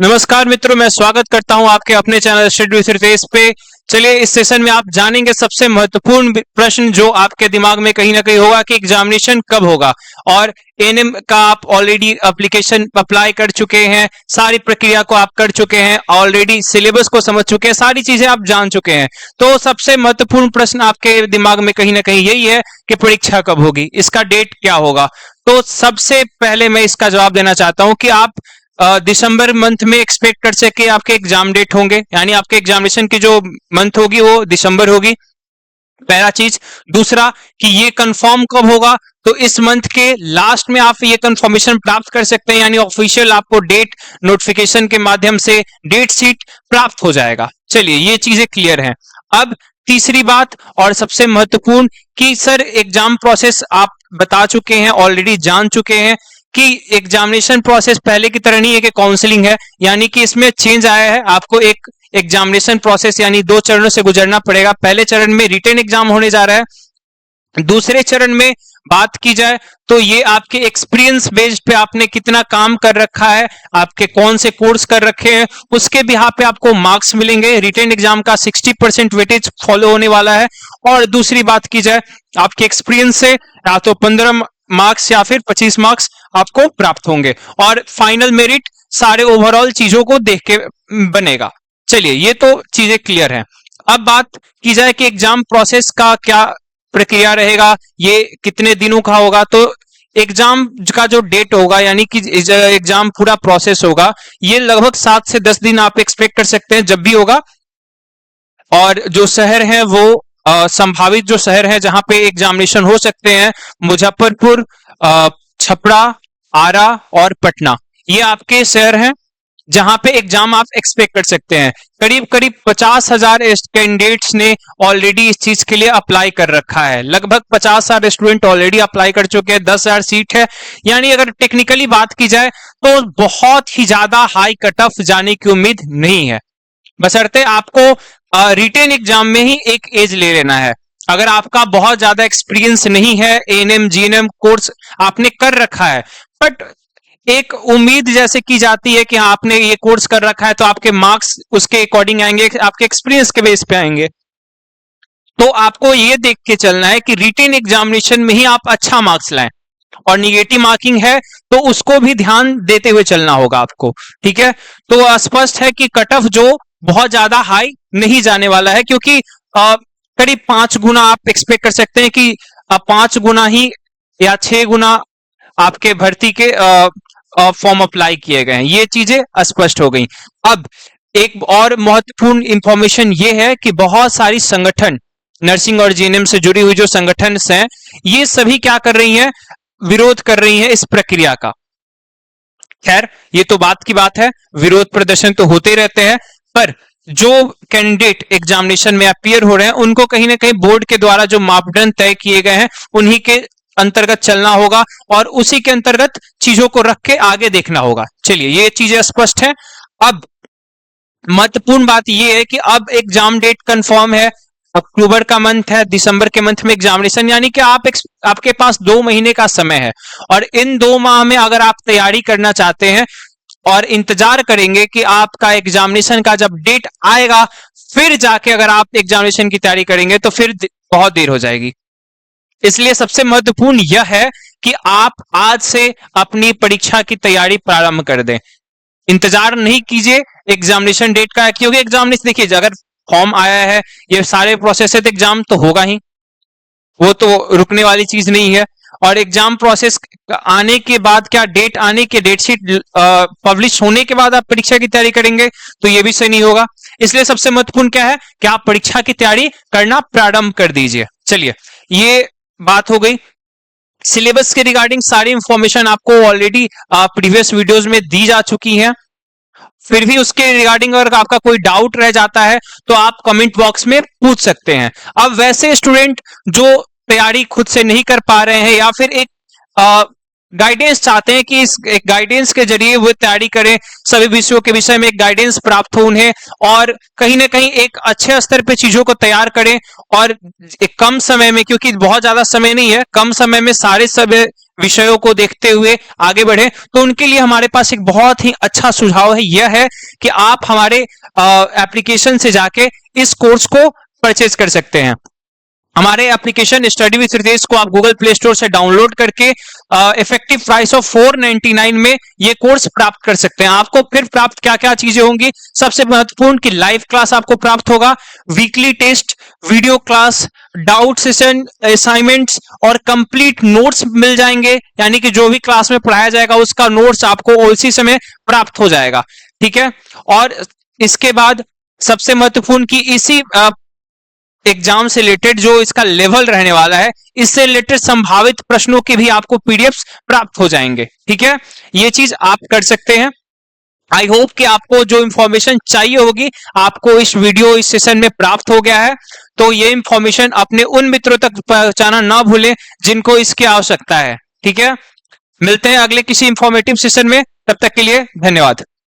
नमस्कार मित्रों, मैं स्वागत करता हूं आपके अपने चैनल स्टडी विद रितेश पे। चलिए, इस सेशन में आप जानेंगे सबसे महत्वपूर्ण प्रश्न जो आपके दिमाग में कहीं ना कहीं होगा कि एग्जामिनेशन कब होगा। और एएनएम का आप ऑलरेडी एप्लीकेशन अप्लाई कर चुके हैं, सारी प्रक्रिया को आप कर चुके हैं, ऑलरेडी सिलेबस को समझ चुके हैं, सारी चीजें आप जान चुके हैं। तो सबसे महत्वपूर्ण प्रश्न आपके दिमाग में कहीं ना कहीं यही है कि परीक्षा कब होगी, इसका डेट क्या होगा। तो सबसे पहले मैं इसका जवाब देना चाहता हूं कि आप दिसंबर मंथ में एक्सपेक्ट कर सके आपके एग्जाम डेट होंगे, यानी आपके एग्जामिनेशन की जो मंथ होगी वो दिसंबर होगी, पहला चीज। दूसरा कि ये कंफर्म कब होगा, तो इस मंथ के लास्ट में आप ये कंफर्मेशन प्राप्त कर सकते हैं, यानी ऑफिशियल आपको डेट नोटिफिकेशन के माध्यम से डेट शीट प्राप्त हो जाएगा। चलिए, ये चीजें क्लियर हैं। अब तीसरी बात और सबसे महत्वपूर्ण कि सर एग्जाम प्रोसेस आप बता चुके हैं, ऑलरेडी जान चुके हैं कि एग्जामिनेशन प्रोसेस पहले की तरह नहीं है कि काउंसलिंग है, यानी कि इसमें चेंज आया है। आपको एक एग्जामिनेशन प्रोसेस यानी 2 चरणों से गुजरना पड़ेगा। पहले चरण में रिटन एग्जाम होने जा रहा है। दूसरे चरण में बात की जाए तो ये आपके एक्सपीरियंस बेस्ड पे आपने कितना काम कर रखा है, आपके कौन से कोर्स कर रखे हैं, उसके बिहाफ पे आपको मार्क्स मिलेंगे। रिटन एग्जाम का 60% वेटेज फॉलो होने वाला है। और दूसरी बात की जाए आपके एक्सपीरियंस से या तो 15 मार्क्स या फिर 25 मार्क्स आपको प्राप्त होंगे, और फाइनल मेरिट सारे ओवरऑल चीजों को देख के बनेगा। चलिए, ये तो चीजें क्लियर हैं। अब बात की जाए कि एग्जाम प्रोसेस का क्या प्रक्रिया रहेगा, ये कितने दिनों का होगा। तो एग्जाम का जो डेट होगा, यानी कि एग्जाम पूरा प्रोसेस होगा, ये लगभग 7 से 10 दिन आप एक्सपेक्ट कर सकते हैं जब भी होगा। और जो शहर है वो संभावित जो शहर है जहां पे एग्जामिनेशन हो सकते हैं, मुजफ्फरपुर, छपरा, आरा और पटना, ये आपके शहर हैं जहां पे एग्जाम आप एक्सपेक्ट कर सकते हैं। करीब करीब 50,000 कैंडिडेट्स ने ऑलरेडी इस चीज के लिए अप्लाई कर रखा है। लगभग 50,000 स्टूडेंट ऑलरेडी अप्लाई कर चुके हैं। 10,000 सीट है, यानी अगर टेक्निकली बात की जाए तो बहुत ही ज्यादा हाई कट ऑफ जाने की उम्मीद नहीं है, बशर्ते आपको रिटेन एग्जाम में ही एक एज ले लेना है। अगर आपका बहुत ज्यादा एक्सपीरियंस नहीं है, एएनएम जीएनएम कोर्स आपने कर रखा है, बट एक उम्मीद जैसे की जाती है कि आपने ये कोर्स कर रखा है तो आपके मार्क्स उसके अकॉर्डिंग आएंगे, आपके एक्सपीरियंस के बेस पे आएंगे। तो आपको ये देख के चलना है कि रिटेन एग्जामिनेशन में ही आप अच्छा मार्क्स लाएं, और निगेटिव मार्किंग है तो उसको भी ध्यान देते हुए चलना होगा आपको। ठीक है, तो स्पष्ट है कि कट ऑफ जो बहुत ज्यादा हाई नहीं जाने वाला है, क्योंकि करीब 5 गुना आप एक्सपेक्ट कर सकते हैं कि 5 गुना ही या 6 गुना आपके भर्ती के फॉर्म अप्लाई किए गए हैं। ये चीजें स्पष्ट हो गई। अब एक और महत्वपूर्ण इंफॉर्मेशन ये है कि बहुत सारी संगठन, नर्सिंग और जीएनएम से जुड़ी हुई जो संगठन हैं, ये सभी क्या कर रही हैं, विरोध कर रही हैं इस प्रक्रिया का। खैर, ये तो बात की बात है, विरोध प्रदर्शन तो होते रहते हैं, पर जो कैंडिडेट एग्जामिनेशन में अपीयर हो रहे हैं उनको कहीं ना कहीं बोर्ड के द्वारा जो मापदंड तय किए गए हैं उन्हीं के अंतर्गत चलना होगा, और उसी के अंतर्गत चीजों को रख के आगे देखना होगा। चलिए, ये चीजें स्पष्ट है। अब महत्वपूर्ण बात यह है कि अब एग्जाम डेट कंफर्म है, अक्टूबर का मंथ है, दिसंबर के मंथ में एग्जामिनेशन, यानी कि आपके पास 2 महीने का समय है। और इन 2 माह में अगर आप तैयारी करना चाहते हैं और इंतजार करेंगे कि आपका एग्जामिनेशन का जब डेट आएगा फिर जाके अगर आप एग्जामिनेशन की तैयारी करेंगे तो फिर बहुत देर हो जाएगी। इसलिए सबसे महत्वपूर्ण यह है कि आप आज से अपनी परीक्षा की तैयारी प्रारंभ कर दें। इंतजार नहीं कीजिए एग्जामिनेशन डेट का, क्योंकि एग्जामिनेशन देखिए, अगर फॉर्म आया है, ये सारे प्रोसेस है, तो एग्जाम तो होगा ही, वो तो रुकने वाली चीज नहीं है। और एग्जाम प्रोसेस आने के बाद, क्या डेट आने के, डेट शीट पब्लिश होने के बाद आप परीक्षा की तैयारी करेंगे तो ये भी सही नहीं होगा। इसलिए सबसे महत्वपूर्ण क्या है कि आप परीक्षा की तैयारी करना प्रारंभ कर दीजिए। चलिए, ये बात हो गई। सिलेबस के रिगार्डिंग सारी इंफॉर्मेशन आपको ऑलरेडी प्रीवियस वीडियोस में दी जा चुकी है। फिर भी उसके रिगार्डिंग अगर आपका कोई डाउट रह जाता है तो आप कमेंट बॉक्स में पूछ सकते हैं। अब वैसे स्टूडेंट जो तैयारी खुद से नहीं कर पा रहे हैं या फिर एक गाइडेंस चाहते हैं कि इस एक गाइडेंस के जरिए वो तैयारी करें, सभी विषयों के विषय में एक गाइडेंस प्राप्त हो उन्हें, और कहीं ना कहीं एक अच्छे स्तर पे चीजों को तैयार करें, और एक कम समय में, क्योंकि बहुत ज्यादा समय नहीं है, कम समय में सारे सब विषयों को देखते हुए आगे बढ़े, तो उनके लिए हमारे पास एक बहुत ही अच्छा सुझाव है, यह है कि आप हमारे एप्लीकेशन से जाके इस कोर्स को परचेज कर सकते हैं। हमारे एप्लीकेशन स्टडी विद रितेश को आप गूगल प्ले स्टोर से डाउनलोड करके इफेक्टिव प्राइस ऑफ 499 में ये कोर्स प्राप्त कर सकते हैं। आपको फिर प्राप्त क्या क्या चीजें होंगी, सबसे महत्वपूर्ण कि लाइव क्लास आपको प्राप्त होगा, weekly test, video class, doubt session, assignments और कंप्लीट नोट्स मिल जाएंगे, यानी कि जो भी क्लास में पढ़ाया जाएगा उसका नोट्स आपको उसी समय प्राप्त हो जाएगा। ठीक है, और इसके बाद सबसे महत्वपूर्ण कि इसी एग्जाम से रिलेटेड जो इसका लेवल रहने वाला है, इससे रिलेटेड संभावित प्रश्नों के भी आपको पीडीएफ्स प्राप्त हो जाएंगे। ठीक है, ये चीज आप कर सकते हैं। आई होप कि आपको जो इंफॉर्मेशन चाहिए होगी आपको इस वीडियो इस सेशन में प्राप्त हो गया है। तो ये इंफॉर्मेशन अपने उन मित्रों तक पहुंचाना ना भूलें जिनको इसकी आवश्यकता है। ठीक है, मिलते हैं अगले किसी इंफॉर्मेटिव सेशन में, तब तक के लिए धन्यवाद।